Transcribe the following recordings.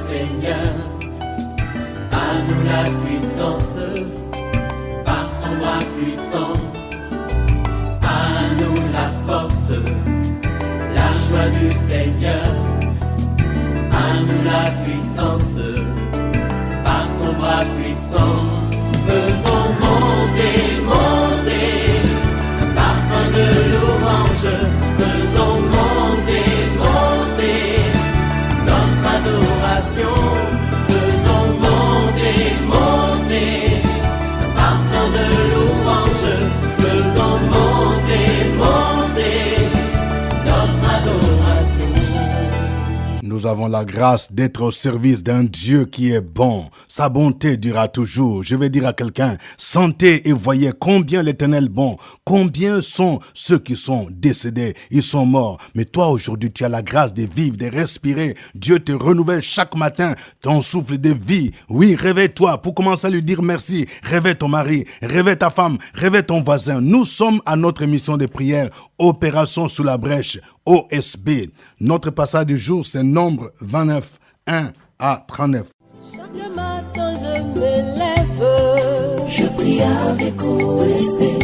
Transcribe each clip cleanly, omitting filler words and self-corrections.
Seigneur. À nous la puissance, par son bras puissant. À nous la force, la joie du Seigneur. À nous la puissance, par son bras puissant. Faisons monter, monter, parfum de louange. Faisons monter, monter, notre adoration. Faisons monter, monter, parfum de louange. Faisons monter, monter, notre adoration. Nous avons la grâce d'être au service d'un Dieu qui est bon. Sa bonté durera toujours. Je vais dire à quelqu'un, sentez et voyez combien l'Éternel est bon. Combien sont ceux qui sont décédés, ils sont morts. Mais toi aujourd'hui, tu as la grâce de vivre, de respirer. Dieu te renouvelle chaque matin ton souffle de vie. Oui, réveille-toi pour commencer à lui dire merci. Réveille ton mari, réveille ta femme, réveille ton voisin. Nous sommes à notre mission de prière, Opération sous la brèche, OSB. Notre passage du jour, c'est Nombre 29, 1 à 39. Chaque matin je me lève, Je prie avec OSB.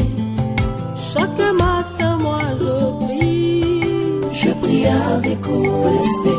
chaque matin moi je prie. Je prie avec OSB.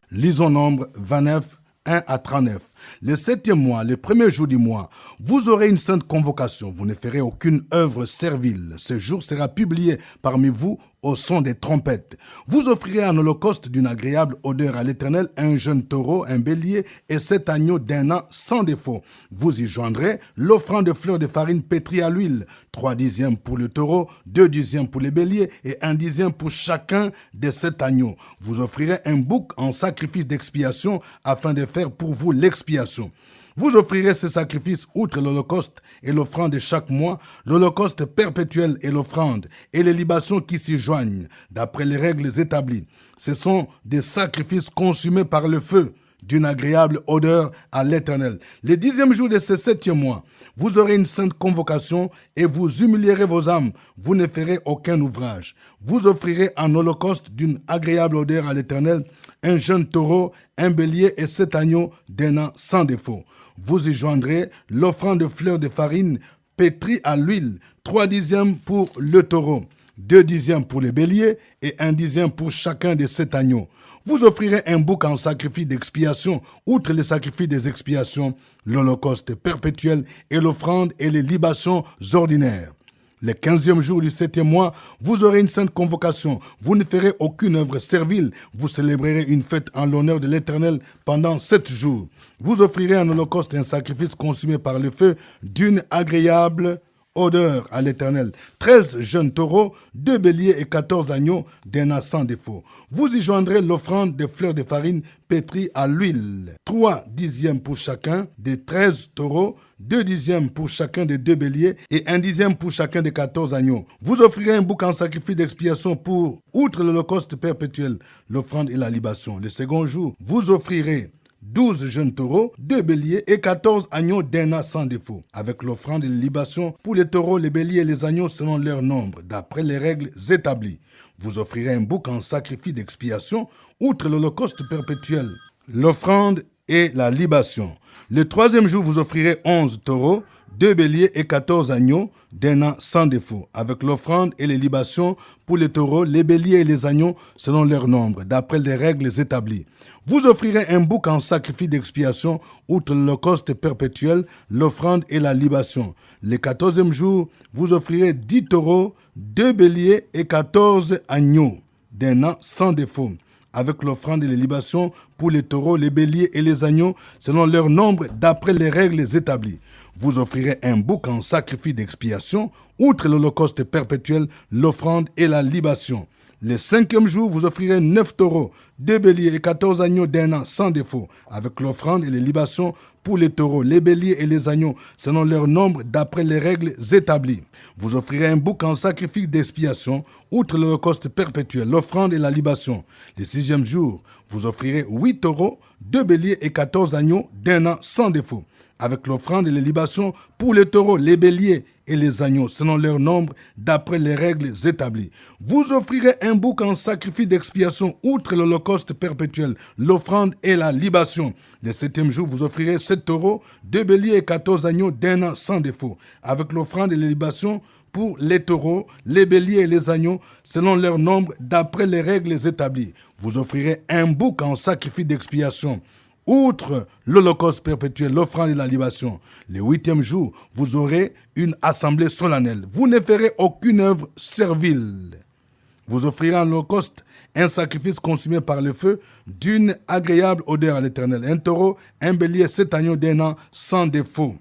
Lisons Nombre 29, 1 à 39. Le 7e mois, le premier jour du mois, vous aurez une sainte convocation. Vous ne ferez aucune œuvre servile. Ce jour sera publié parmi vous au son des trompettes. Vous offrirez un holocauste d'une agréable odeur à l'Éternel, un jeune taureau, un bélier et 7 agneaux d'un an sans défaut. Vous y joindrez l'offrande de fleurs de farine pétrie à l'huile, 3 dixièmes pour le taureau, 2 dixièmes pour les béliers et 1 dixième pour chacun des 7 agneaux. Vous offrirez un bouc en sacrifice d'expiation afin de faire pour vous l'expiation. Vous offrirez ce sacrifice outre l'holocauste et l'offrande de chaque mois, l'holocauste perpétuel et l'offrande, et les libations qui s'y joignent, d'après les règles établies. Ce sont des sacrifices consumés par le feu, d'une agréable odeur à l'Éternel. Le 10e jour de ce 7e mois, vous aurez une sainte convocation et vous humilierez vos âmes. Vous ne ferez aucun ouvrage. Vous offrirez un holocauste d'une agréable odeur à l'Éternel, un jeune taureau, un bélier et 7 agneaux d'un an sans défaut. Vous y joindrez l'offrande de fleurs de farine pétrie à l'huile, 3 dixièmes pour le taureau, 2 dixièmes pour les béliers et 1 dixième pour chacun des 7 agneaux. Vous offrirez un bouc en sacrifice d'expiation, outre les sacrifices des expiations, l'holocauste perpétuel et l'offrande et les libations ordinaires. Le 15e jour du 7e mois, vous aurez une sainte convocation. Vous ne ferez aucune œuvre servile. Vous célébrerez une fête en l'honneur de l'Éternel pendant 7 jours. Vous offrirez un holocauste et un sacrifice consumé par le feu d'une agréable odeur à l'Éternel. 13 jeunes taureaux, 2 béliers et 14 agneaux d'un an sans défaut. Vous y joindrez l'offrande de fleurs de farine pétrie à l'huile. 3 dixièmes pour chacun des 13 taureaux, 2 dixièmes pour chacun des 2 béliers et 1 dixième pour chacun des 14 agneaux. Vous offrirez un bouc en sacrifice d'expiation pour, outre l'holocauste perpétuel, l'offrande et la libation. Le second jour, vous offrirez 12 jeunes taureaux, 2 béliers et 14 agneaux d'un an sans défaut, avec l'offrande et les libations pour les taureaux, les béliers et les agneaux selon leur nombre, d'après les règles établies. Vous offrirez un bouc en sacrifice d'expiation, outre l'holocauste perpétuel, l'offrande et la libation. Le 3e jour, vous offrirez 11 taureaux, 2 béliers et 14 agneaux d'un an sans défaut, avec l'offrande et les libations pour les taureaux, les béliers et les agneaux selon leur nombre, d'après les règles établies. Vous offrirez un bouc en sacrifice d'expiation, outre l'holocauste perpétuel, l'offrande et la libation. Le 14e jour, vous offrirez 10 taureaux, 2 béliers et 14 agneaux d'un an sans défaut, avec l'offrande et les libations pour les taureaux, les béliers et les agneaux, selon leur nombre, d'après les règles établies. Vous offrirez un bouc en sacrifice d'expiation, outre l'holocauste perpétuel, l'offrande et la libation. Le 5e jour, vous offrirez 9 taureaux, 2 béliers et 14 agneaux d'un an sans défaut, avec l'offrande et les libations pour les taureaux, les béliers et les agneaux, selon leur nombre, d'après les règles établies. Vous offrirez un bouc en sacrifice d'expiation, outre l'holocauste perpétuel, l'offrande et la libation. Le 6e jour, vous offrirez 8 taureaux, 2 béliers et 14 agneaux d'un an sans défaut, avec l'offrande et les libations pour les taureaux, les béliers et les agneaux, selon leur nombre, d'après les règles établies. Vous offrirez un bouc en sacrifice d'expiation, outre l'holocauste perpétuel, l'offrande et la libation. Le 7e jour, vous offrirez 7 taureaux, 2 béliers et 14 agneaux d'un an sans défaut, avec l'offrande et les libations pour les taureaux, les béliers et les agneaux, selon leur nombre, d'après les règles établies. Vous offrirez un bouc en sacrifice d'expiation, outre l'holocauste perpétuel, l'offrande et la libation. Le 8e jour, vous aurez une assemblée solennelle. Vous ne ferez aucune œuvre servile. Vous offrirez en holocauste un sacrifice consumé par le feu d'une agréable odeur à l'Éternel. Un taureau, un bélier, 7 agneaux d'un an sans défaut.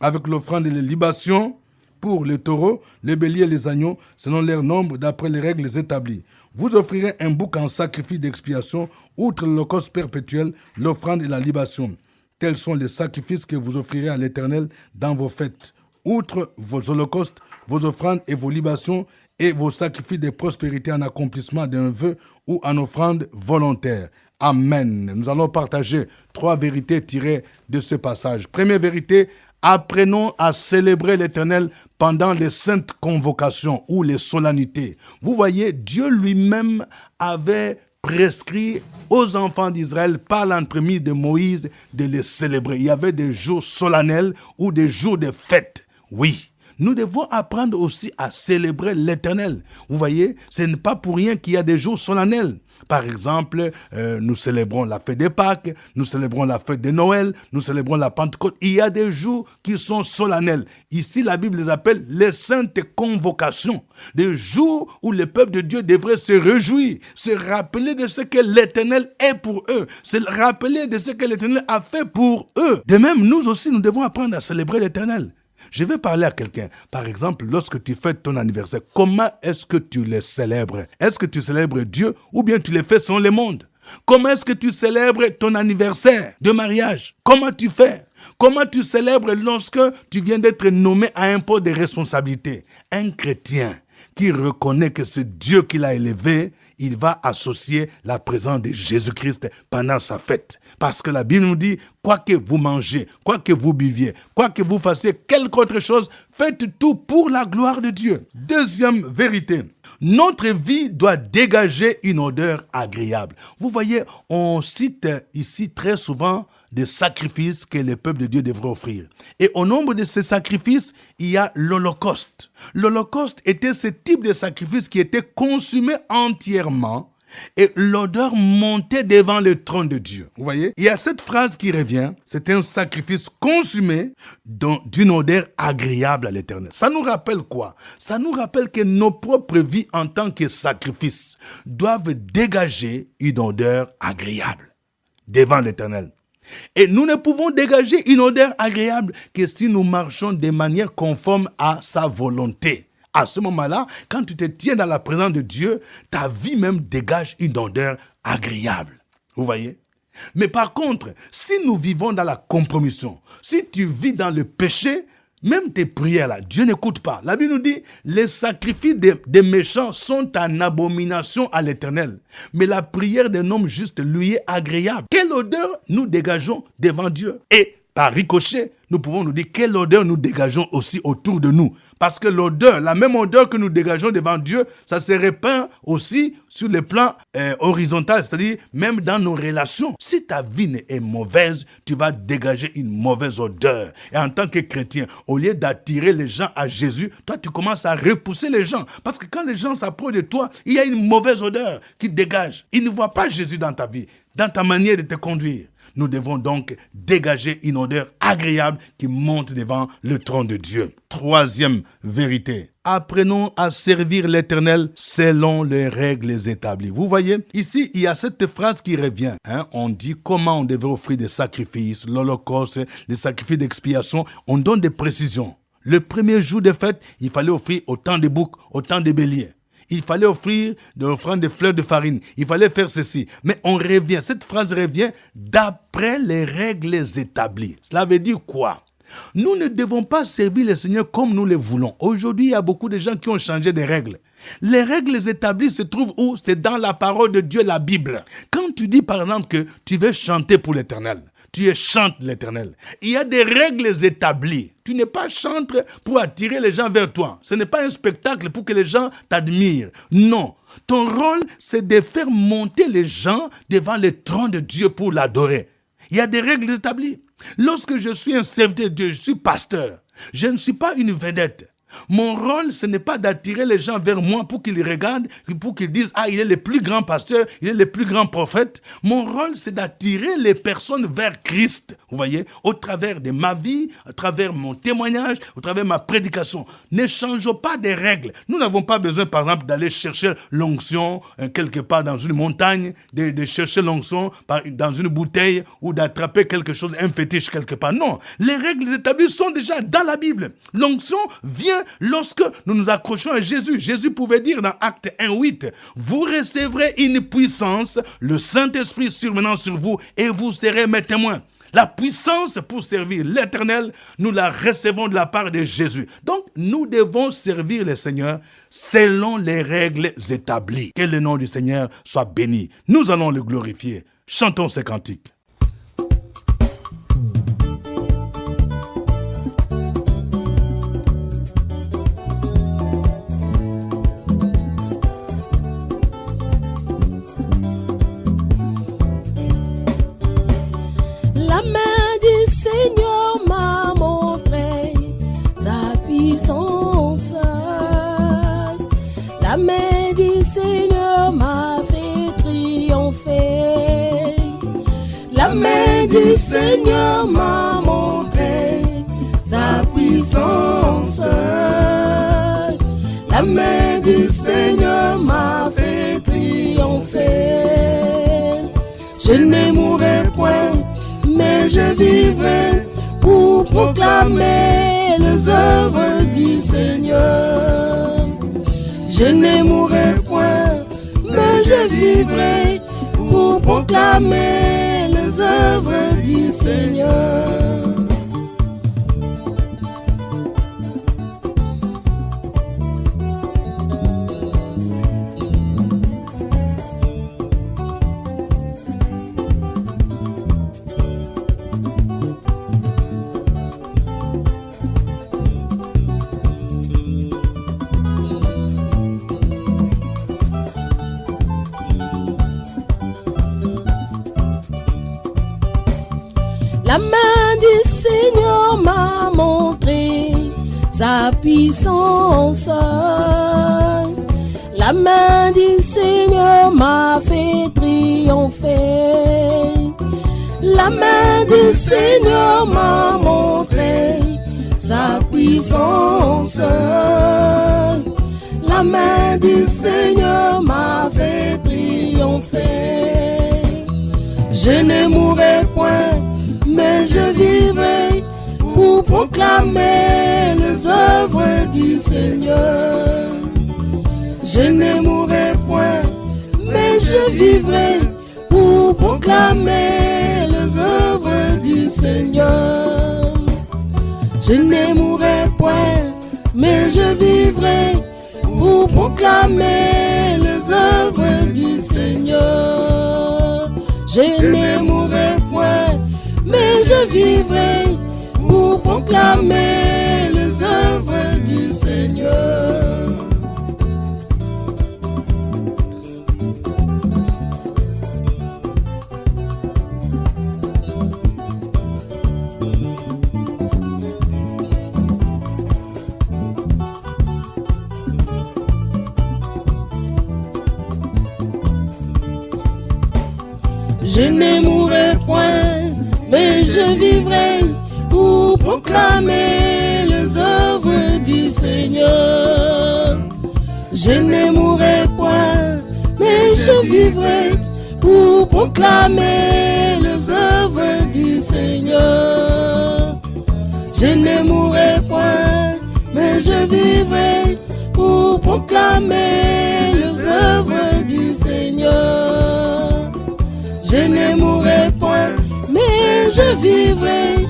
Avec l'offrande et les libations pour les taureaux, les béliers et les agneaux, selon leur nombre, d'après les règles établies. Vous offrirez un bouc en sacrifice d'expiation, outre l'holocauste perpétuel, l'offrande et la libation. Tels sont les sacrifices que vous offrirez à l'Éternel dans vos fêtes. Outre vos holocaustes, vos offrandes et vos libations et vos sacrifices de prospérité en accomplissement d'un vœu ou en offrande volontaire. Amen. Nous allons partager 3 vérités tirées de ce passage. Première vérité, apprenons à célébrer l'Éternel pendant les saintes convocations ou les solennités. Vous voyez, Dieu lui-même avait prescrit aux enfants d'Israël par l'entremise de Moïse de les célébrer. Il y avait des jours solennels ou des jours de fête. Oui, nous devons apprendre aussi à célébrer l'Éternel. Vous voyez, ce n'est pas pour rien qu'il y a des jours solennels. Par exemple, nous célébrons la fête des Pâques, nous célébrons la fête de Noël, nous célébrons la Pentecôte. Il y a des jours qui sont solennels. Ici, la Bible les appelle les saintes convocations. Des jours où le peuple de Dieu devrait se réjouir, se rappeler de ce que l'Éternel est pour eux, se rappeler de ce que l'Éternel a fait pour eux. De même, nous aussi, nous devons apprendre à célébrer l'Éternel. Je vais parler à quelqu'un. Par exemple, lorsque tu fêtes ton anniversaire, comment est-ce que tu le célèbres? Est-ce que tu célèbres Dieu ou bien tu le fais selon le monde? Comment est-ce que tu célèbres ton anniversaire de mariage? Comment tu fais? Comment tu célèbres lorsque tu viens d'être nommé à un poste de responsabilité? Un chrétien qui reconnaît que c'est Dieu qui l'a élevé, il va associer la présence de Jésus-Christ pendant sa fête. Parce que la Bible nous dit, quoi que vous mangez, quoi que vous buviez, quoi que vous fassiez, quelque autre chose, faites tout pour la gloire de Dieu. Deuxième vérité, notre vie doit dégager une odeur agréable. Vous voyez, on cite ici très souvent des sacrifices que le peuple de Dieu devrait offrir. Et au nombre de ces sacrifices, il y a l'Holocauste. L'Holocauste était ce type de sacrifice qui était consumé entièrement et l'odeur montait devant le trône de Dieu. Vous voyez, il y a cette phrase qui revient, c'est un sacrifice consumé d'une odeur agréable à l'Éternel. Ça nous rappelle quoi? Ça nous rappelle que nos propres vies en tant que sacrifice doivent dégager une odeur agréable devant l'Éternel. Et nous ne pouvons dégager une odeur agréable que si nous marchons de manière conforme à sa volonté. À ce moment-là, quand tu te tiens dans la présence de Dieu, ta vie même dégage une odeur agréable. Vous voyez? Mais par contre, si nous vivons dans la compromission, si tu vis dans le péché, même tes prières là, Dieu n'écoute pas. La Bible nous dit, les sacrifices des méchants sont en abomination à l'Éternel. Mais la prière d'un homme juste lui est agréable. Quelle odeur nous dégageons devant Dieu? Et par ricochet, nous pouvons nous dire quelle odeur nous dégageons aussi autour de nous. Parce que l'odeur, la même odeur que nous dégageons devant Dieu, ça se répand aussi sur le plan horizontal, c'est-à-dire même dans nos relations. Si ta vie est mauvaise, tu vas dégager une mauvaise odeur. Et en tant que chrétien, au lieu d'attirer les gens à Jésus, toi tu commences à repousser les gens. Parce que quand les gens s'approchent de toi, il y a une mauvaise odeur qui dégage. Ils ne voient pas Jésus dans ta vie, dans ta manière de te conduire. Nous devons donc dégager une odeur agréable qui monte devant le trône de Dieu. Troisième vérité. Apprenons à servir l'Éternel selon les règles établies. Vous voyez, ici, il y a cette phrase qui revient. On dit comment on devait offrir des sacrifices, l'Holocauste, les sacrifices d'expiation. On donne des précisions. Le premier jour de fête, il fallait offrir autant de boucs, autant de béliers. Il fallait offrir de l'offrande de fleurs de farine. Il fallait faire ceci. Mais on revient, cette phrase revient d'après les règles établies. Cela veut dire quoi? Nous ne devons pas servir le Seigneur comme nous le voulons. Aujourd'hui, il y a beaucoup de gens qui ont changé des règles. Les règles établies se trouvent où? C'est dans la parole de Dieu, la Bible. Quand tu dis par exemple que tu veux chanter pour l'Éternel, tu es chantre de l'Éternel. Il y a des règles établies. Tu n'es pas chantre pour attirer les gens vers toi. Ce n'est pas un spectacle pour que les gens t'admirent. Non. Ton rôle, c'est de faire monter les gens devant le trône de Dieu pour l'adorer. Il y a des règles établies. Lorsque je suis un serviteur de Dieu, je suis pasteur. Je ne suis pas une vedette. Mon rôle, ce n'est pas d'attirer les gens vers moi pour qu'ils regardent, pour qu'ils disent « Ah, il est le plus grand pasteur, il est le plus grand prophète. » Mon rôle, c'est d'attirer les personnes vers Christ, vous voyez, au travers de ma vie, à travers mon témoignage, au travers de ma prédication. Ne changeons pas des règles. Nous n'avons pas besoin, par exemple, d'aller chercher l'onction quelque part dans une montagne, de chercher l'onction dans une bouteille ou d'attraper quelque chose, un fétiche quelque part. Non, les règles établies sont déjà dans la Bible. L'onction vient lorsque nous nous accrochons à Jésus. Jésus pouvait dire dans Acte 1:8, « Vous recevrez une puissance, le Saint-Esprit survenant sur vous, et vous serez mes témoins. » La puissance pour servir l'Éternel, nous la recevons de la part de Jésus. Donc, nous devons servir le Seigneur selon les règles établies. Que le nom du Seigneur soit béni. Nous allons le glorifier. Chantons ces cantiques. La main du Seigneur m'a montré sa puissance. La main du Seigneur m'a fait triompher. La main du Seigneur m'a montré sa puissance. La main du Seigneur m'a fait triompher. Je ne mourrai point, mais je vivrai pour proclamer les œuvres du Seigneur. Je ne mourrai point, mais je vivrai pour proclamer les œuvres du Seigneur. La main du Seigneur m'a montré sa puissance. La main du Seigneur m'a fait triompher. La main du Seigneur m'a montré sa puissance. La main du Seigneur m'a fait triompher. Je ne mourrai point, mais je vivrai pour proclamer les œuvres du Seigneur. Je ne mourrai point, mais je vivrai pour proclamer les œuvres du Seigneur. Je ne mourrai point, mais je vivrai pour proclamer les œuvres du Seigneur. Je ne mourrai point, mais je vivrai pour proclamer les œuvres du Seigneur. Je ne mourrai point, mais je vivrai pour proclamer les œuvres du Seigneur. Je ne mourrai point, mais je vivrai pour proclamer les œuvres du Seigneur. Je ne mourrai point, mais je vivrai pour proclamer les œuvres du Seigneur. Je ne mourrai point, mais je vivrai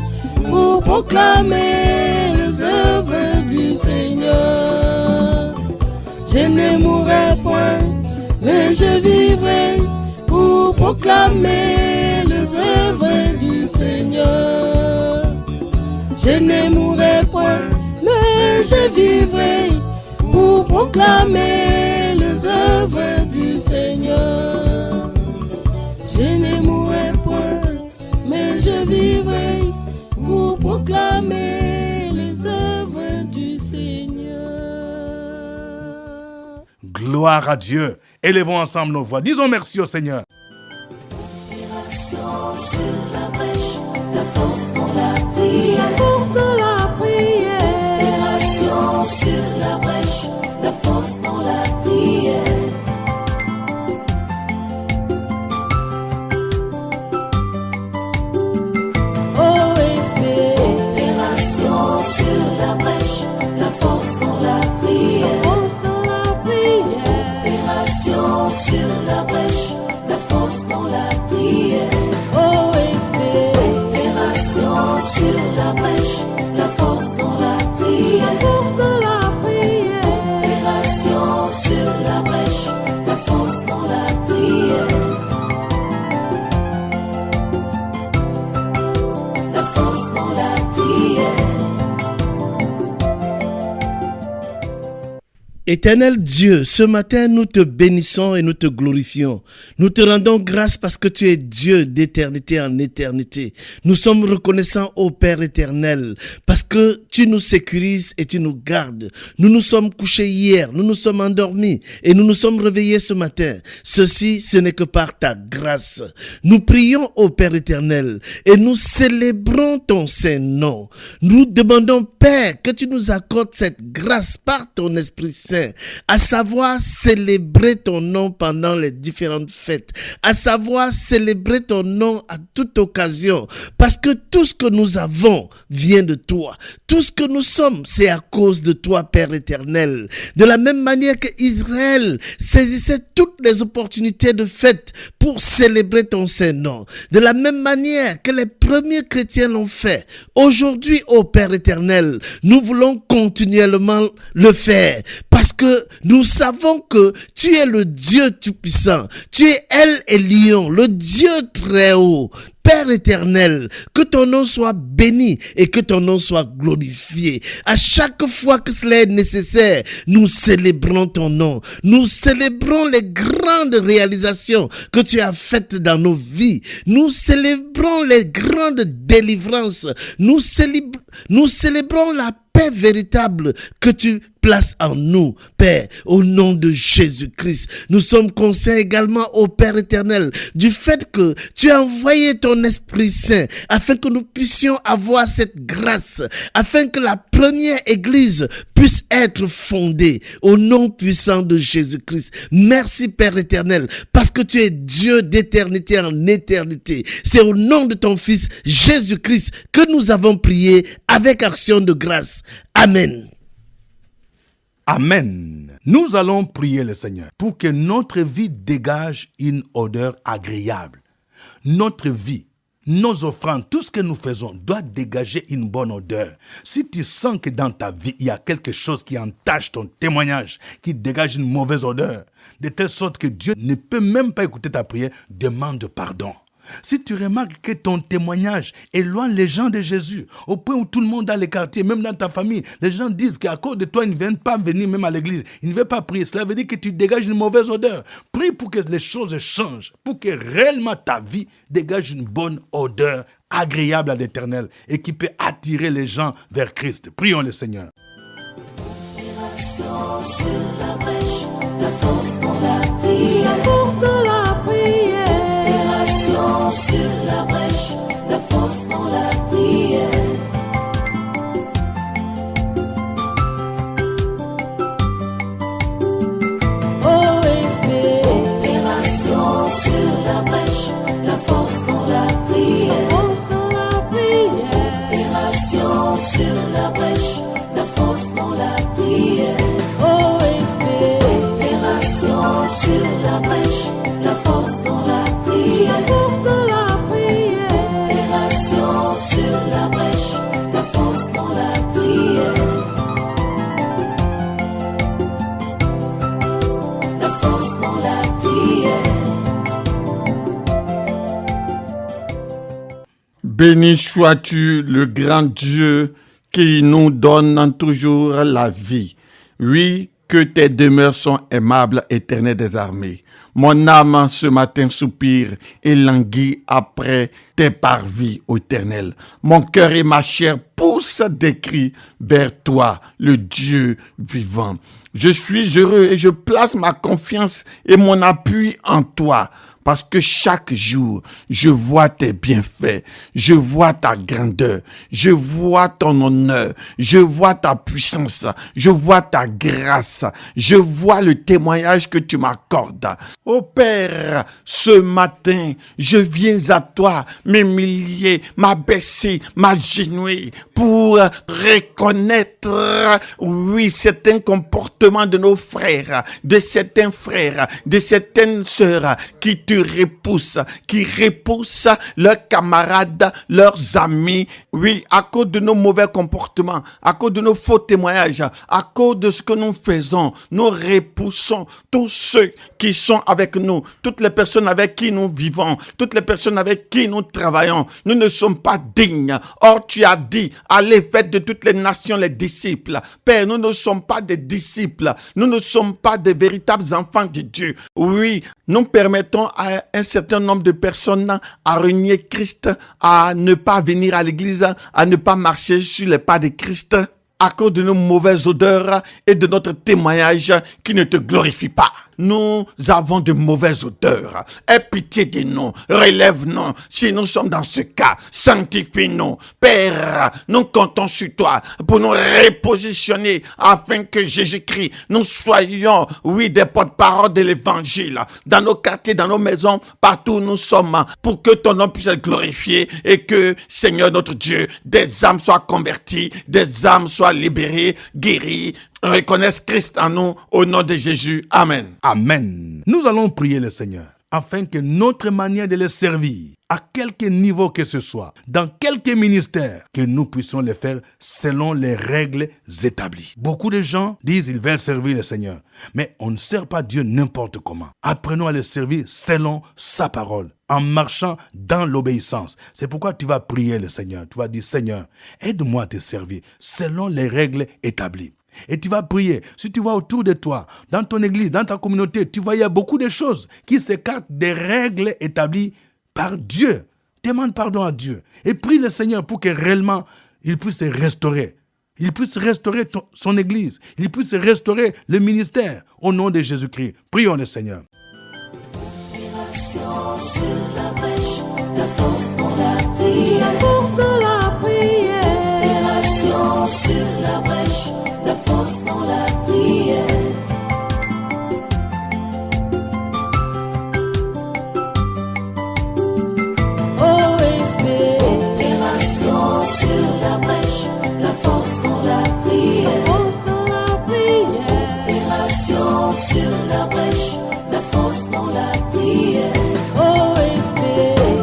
pour proclamer les œuvres du Seigneur. Je ne mourrai point, mais je vivrai pour proclamer les œuvres du Seigneur. Je ne mourrai point, mais je vivrai pour proclamer les œuvres du Seigneur. Je ne mourrai point, mais je vivrai pour proclamer les œuvres du Seigneur. Gloire à Dieu. Élevons ensemble nos voix. Disons merci au Seigneur. Opération sur la brèche, la force dans la prière. La force dans la prière. Opération sur la brèche, la force dans la prière. OSP. Opération sur la brèche, la force dans la prière. Force dans la prière. Opération sur la brèche, la force dans la prière. OSP. Opération sur la brèche, la force dans la prière. Force dans la prière. Opération sur la brèche, la force dans la prière. La force dans la prière. Éternel Dieu, ce matin, nous te bénissons et nous te glorifions. Nous te rendons grâce parce que tu es Dieu d'éternité en éternité. Nous sommes reconnaissants au Père éternel parce que tu nous sécurises et tu nous gardes. Nous nous sommes couchés hier, nous nous sommes endormis et nous nous sommes réveillés ce matin. Ceci, ce n'est que par ta grâce. Nous prions au Père éternel et nous célébrons ton Saint-Nom. Nous demandons, Père, que tu nous accordes cette grâce par ton Esprit Saint, à savoir célébrer ton nom pendant les différentes fêtes, à savoir célébrer ton nom à toute occasion, parce que tout ce que nous avons vient de toi. Tout ce que nous sommes, c'est à cause de toi, Père éternel. De la même manière que Israël saisissait toutes les opportunités de fête pour célébrer ton Saint-Nom, de la même manière que les premiers chrétiens l'ont fait, aujourd'hui, ô Père éternel, nous voulons continuellement le faire, parce que nous savons que tu es le Dieu Tout-Puissant, tu es El Elyon, le Dieu très haut. Père éternel, que ton nom soit béni et que ton nom soit glorifié. À chaque fois que cela est nécessaire, nous célébrons ton nom. Nous célébrons les grandes réalisations que tu as faites dans nos vies. Nous célébrons les grandes délivrances. Nous célébrons la paix véritable que tu places en nous, Père, au nom de Jésus-Christ. Nous sommes conscients également, ô Père éternel, du fait que tu as envoyé ton Esprit Saint afin que nous puissions avoir cette grâce, afin que la première église puisse être fondée au nom puissant de Jésus-Christ. Merci, Père éternel, parce que tu es Dieu d'éternité en éternité. C'est au nom de ton Fils Jésus-Christ que nous avons prié avec action de grâce. Amen. Amen. Nous allons prier le Seigneur pour que notre vie dégage une odeur agréable. Notre vie, nos offrandes, tout ce que nous faisons doit dégager une bonne odeur. Si tu sens que dans ta vie, il y a quelque chose qui entache ton témoignage, qui dégage une mauvaise odeur, de telle sorte que Dieu ne peut même pas écouter ta prière, demande pardon. Si tu remarques que ton témoignage éloigne les gens de Jésus, au point où tout le monde dans les quartiers, même dans ta famille, les gens disent qu'à cause de toi, ils ne viennent pas venir même à l'église, ils ne veulent pas prier. Cela veut dire que tu dégages une mauvaise odeur. Prie pour que les choses changent, pour que réellement ta vie dégage une bonne odeur agréable à l'Éternel et qui peut attirer les gens vers Christ. Prions le Seigneur. Opération sur la brèche, la force dans la prière. La force dans la prière. Opération sur la brèche, la force dans la prière. OSP. Opération sur la brèche, la force dans la prière. Force dans la prière. Opération sur la brèche, la force dans la prière. OSP. Opération Béni sois-tu, le grand Dieu qui nous donne toujours la vie. Oui, que tes demeures sont aimables, éternel des armées. Mon âme ce matin soupire et languit après tes parvis, ô Éternel. Mon cœur et ma chair poussent des cris vers toi, le Dieu vivant. Je suis heureux et je place ma confiance et mon appui en toi. Parce que chaque jour, je vois tes bienfaits, je vois ta grandeur, je vois ton honneur, je vois ta puissance, je vois ta grâce, je vois le témoignage que tu m'accordes. Ô Père, ce matin, je viens à toi m'humilier, m'abaisser, m'agenouiller pour reconnaître, oui, certains comportements de nos frères, de certaines sœurs qui te repoussent, qui repoussent leurs camarades, leurs amis, oui, à cause de nos mauvais comportements, à cause de nos faux témoignages, à cause de ce que nous faisons, nous repoussons tous ceux qui sont avec nous, toutes les personnes avec qui nous vivons, toutes les personnes avec qui nous travaillons. Nous ne sommes pas dignes. Or, tu as dit, allez, faites de toutes les nations les disciples. Père, nous ne sommes pas des disciples. Nous ne sommes pas des véritables enfants de Dieu. Oui, nous permettons à un certain nombre de personnes à renier Christ, à ne pas venir à l'église, à ne pas marcher sur les pas de Christ à cause de nos mauvaises odeurs et de notre témoignage qui ne te glorifie pas. Nous avons de mauvaises odeurs. Aie pitié de nous, relève-nous. Si nous sommes dans ce cas, sanctifie-nous. Père, nous comptons sur toi pour nous repositionner afin que Jésus-Christ, nous soyons, oui, des porte-parole de l'évangile dans nos quartiers, dans nos maisons, partout où nous sommes, pour que ton nom puisse être glorifié et que, Seigneur notre Dieu, des âmes soient converties, des âmes soient libérées, guéries, reconnaissent Christ en nous, au nom de Jésus. Amen. Amen. Nous allons prier le Seigneur afin que notre manière de le servir, à quelque niveau que ce soit, dans quelque ministère, que nous puissions le faire selon les règles établies. Beaucoup de gens disent qu'ils veulent servir le Seigneur, mais on ne sert pas Dieu n'importe comment. Apprenons à le servir selon sa parole, en marchant dans l'obéissance. C'est pourquoi tu vas prier le Seigneur. Tu vas dire, Seigneur, aide-moi à te servir selon les règles établies. Et tu vas prier. Si tu vois autour de toi, dans ton église, dans ta communauté, tu vois, il y a beaucoup de choses qui s'écartent des règles établies par Dieu. Demande pardon à Dieu. Et prie le Seigneur pour que réellement, il puisse se restaurer. Il puisse restaurer son église. Il puisse restaurer le ministère. Au nom de Jésus-Christ, prions le Seigneur. Sur la brèche, la force dans la prière. La force de la prière. Opération sur la brèche, la force dans la prière. OSB. Opération sur la brèche, la force dans la prière. La force de la prière. Opération sur la brèche, la force dans la prière. OSB.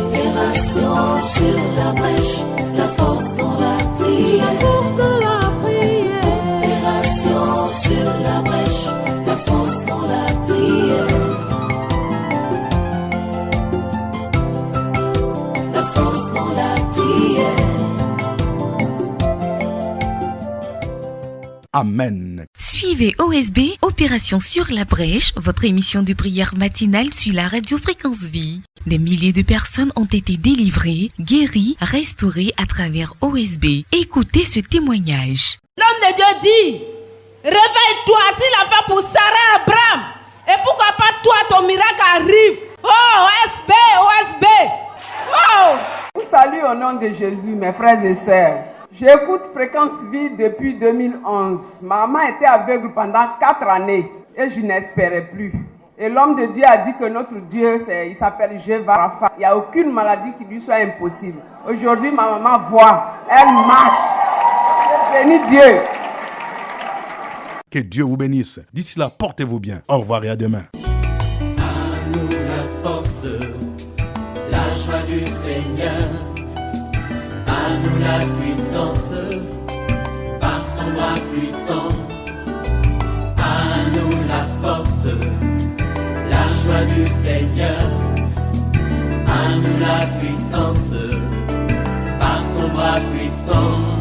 Opération sur la brèche, la force dans la prière. La force de la prière. Opération sur la brèche, la force dans la prière. La force dans la prière. Amen. Suivez OSB, Opération sur la brèche, votre émission de prière matinale sur la radio Fréquence Vie. Des milliers de personnes ont été délivrées, guéries, restaurées à travers OSB. Écoutez ce témoignage. L'homme de Dieu dit, réveille-toi, s'il a fait pour Sarah Abraham. Et pourquoi pas toi, ton miracle arrive. Oh, OSB, OSB. Oh. Je vous salue au nom de Jésus, mes frères et sœurs. J'écoute Fréquence Vie depuis 2011. Ma maman était aveugle pendant 4 années et je n'espérais plus. Et l'homme de Dieu a dit que notre Dieu, il s'appelle Jéhovah Rapha. Il n'y a aucune maladie qui lui soit impossible. Aujourd'hui, ma maman voit, elle marche. Je bénis Dieu. Que Dieu vous bénisse. D'ici là, portez-vous bien. Au revoir et à demain. À nous la force, la joie du Seigneur. À nous la puissance, par son bras puissant. À nous la force, la joie du Seigneur. À nous la puissance, bras puissant.